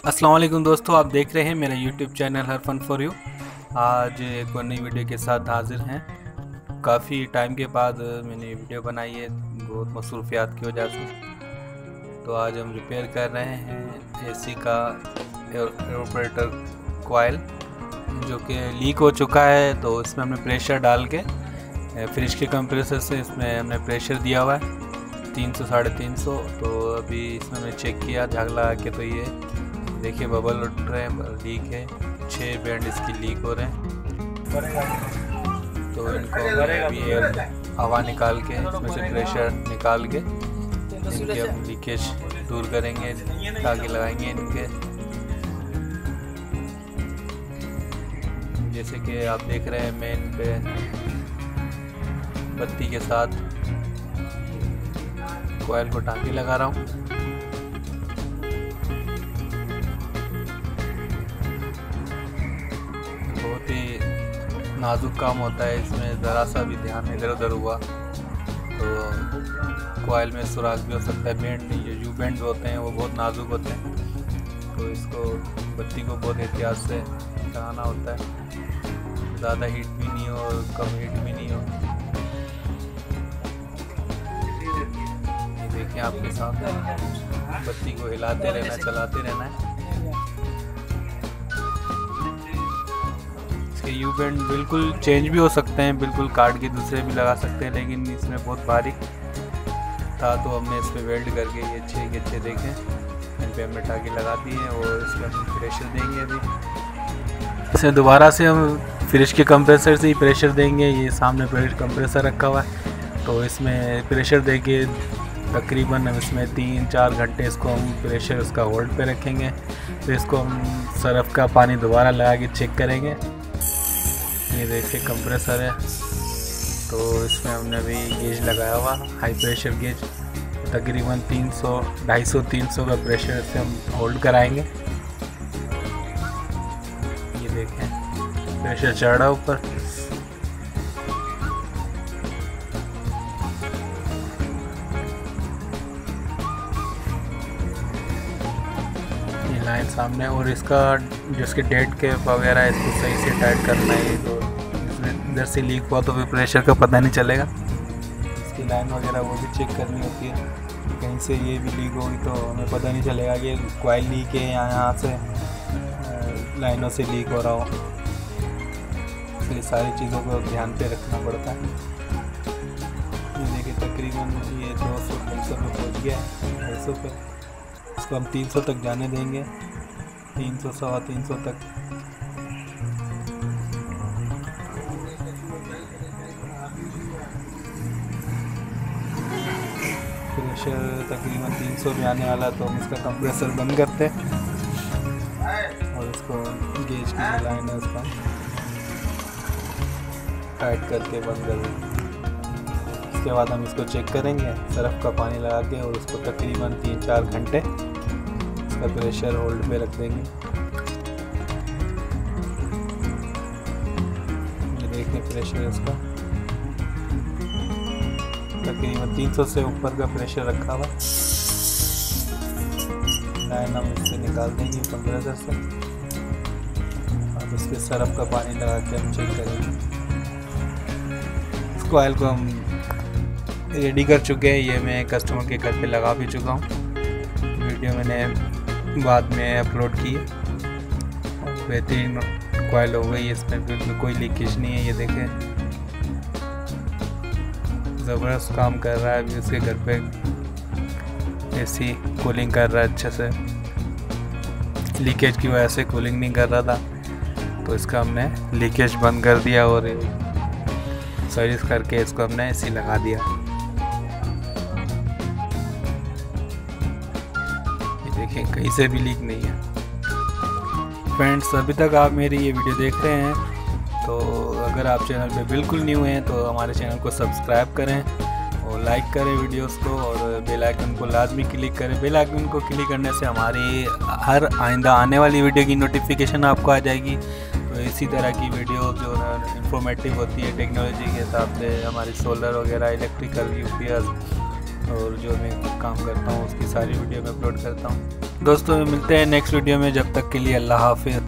अस्सलाम वालेकुम दोस्तों, आप देख रहे हैं मेरा यूट्यूब चैनल हर फन फॉर यू। आज एक और नई वीडियो के साथ हाजिर हैं। काफ़ी टाइम के बाद मैंने वीडियो बनाई है, बहुत मसरूफियात की वजह से। तो आज हम रिपेयर कर रहे हैं एसी का एयरोपरेटर कॉइल, जो कि लीक हो चुका है। तो इसमें हमने प्रेशर डाल के फ्रिज के कंप्रेसर से इसमें हमने प्रेशर दिया हुआ है 300 350। तो अभी इसमें हमने चेक किया झाग लगा के, तो ये देखिए बबल उठ रहे हैं, लीक है। 6 बैंड इसकी लीक हो रहे हैं। तो इनको अभी हवा निकाल के इसमें से प्रेशर निकाल के इनके हम लीकेज दूर करेंगे, ताकि लगाएंगे इनके। जैसे कि आप देख रहे हैं, मैं इन पे बत्ती के साथ कॉइल को टांकी लगा रहा हूँ। बहुत ही नाजुक काम होता है, इसमें ज़रा सा भी ध्यान इधर उधर हुआ तो कॉइल में सुराख भी हो सकता है। बैंड ये यू बैंड होते हैं वो बहुत नाजुक होते हैं, तो इसको बत्ती को बहुत एहतियात से चलाना होता है। ज़्यादा हीट भी नहीं हो और कम हीट भी नहीं हो। ये देखिए आपके साथ बत्ती को हिलाते रहना, चलाते रहना है। यू बैंड बिल्कुल चेंज भी हो सकते हैं, बिल्कुल काट के दूसरे भी लगा सकते हैं, लेकिन इसमें बहुत बारीक था तो हमने इस पर वेल्ड करके ये अच्छे के अच्छे देखें इन पे हमने टाँकी लगा दी है। और इसमें हम प्रेशर देंगे। अभी इसे दोबारा से हम फ्रिज के कंप्रेसर से ही प्रेशर देंगे। ये सामने फ्रिज कंप्रेसर रखा हुआ है, तो इसमें प्रेशर देके तकरीबन हम इसमें 3-4 घंटे इसको हम प्रेशर उसका होल्ड पे रखेंगे। फिर इसको हम सर्फ का पानी दोबारा लगा के चेक करेंगे। ये देखिए कंप्रेसर है, तो इसमें हमने अभी गेज लगाया हुआ हाई प्रेशर गेज, तकरीबन 250-300 का प्रेशर से हम होल्ड कराएंगे। ये देखें प्रेशर चढ़ रहा ऊपर। ये लाइन सामने, और इसका जिसके डेड के वगैरह इसको सही से टाइट करना है। तो इधर से लीक हुआ तो फिर प्रेशर का पता नहीं चलेगा। इसकी लाइन वगैरह वो भी चेक करनी होती है, कहीं से ये भी लीक होगी तो हमें पता नहीं चलेगा कि कॉइल लीक है या यहाँ से लाइनों से लीक हो रहा हो। तो ये सारी चीज़ों को ध्यान पे रखना पड़ता है। ये देखिए तकरीबन ये 200-250 पे पहुँच गया है, 250 पे। इसको हम 300 तक जाने देंगे, 300-325 तक। प्रेशर तकरीबन 300 भी आने वाला, तो हम इसका कंप्रेसर बंद करते हैं और इसको गेज की जो लाइन है उसका टाइट करके बंद कर देंगे। इसके बाद हम इसको चेक करेंगे सर्फ का पानी लगा के, और उसको तकरीबन 3-4 घंटे इसका प्रेशर होल्ड पे रख देंगे। ये देखिए प्रेशर इसका तकरीबन 300 से ऊपर का प्रेशर रखा हुआ। लाइन हम इससे निकाल देंगे कंप्रेसर से, और उसके सर्फ का पानी लगा के हम चेक करेंगे। इस कॉइल को हम रेडी कर चुके हैं, ये मैं कस्टमर के घर पे लगा भी चुका हूँ। वीडियो मैंने बाद में अपलोड की है। बेहतरीन कॉइल हो गई, इसमें बिल्कुल कोई लीकेज नहीं है। ये देखें ज़बरदस्त काम कर रहा है। अभी उसके घर पे एसी कूलिंग कर रहा है अच्छे से, लीकेज की वजह से कूलिंग नहीं कर रहा था, तो इसका हमने लीकेज बंद कर दिया और सर्विस करके इसको हमने एसी लगा दिया। ये देखिए कहीं से भी लीक नहीं है। फ्रेंड्स, अभी तक आप मेरी ये वीडियो देख रहे हैं, तो अगर आप चैनल पे बिल्कुल न्यू हैं तो हमारे चैनल को सब्सक्राइब करें और लाइक करें वीडियोस को, और बेल आइकन को लाजमी क्लिक करें। बेल आइकन को क्लिक करने से हमारी हर आइंदा आने वाली वीडियो की नोटिफिकेशन आपको आ जाएगी। तो इसी तरह की वीडियो जो इंफॉर्मेटिव होती है टेक्नोलॉजी के हिसाब से, हमारी सोलर वगैरह, इलेक्ट्रिकल, यूपीएस, और जो मैं काम करता हूँ उसकी सारी वीडियो मैं अपलोड करता हूँ। दोस्तों मिलते हैं नेक्स्ट वीडियो में, जब तक के लिए अल्लाह हाफिज़।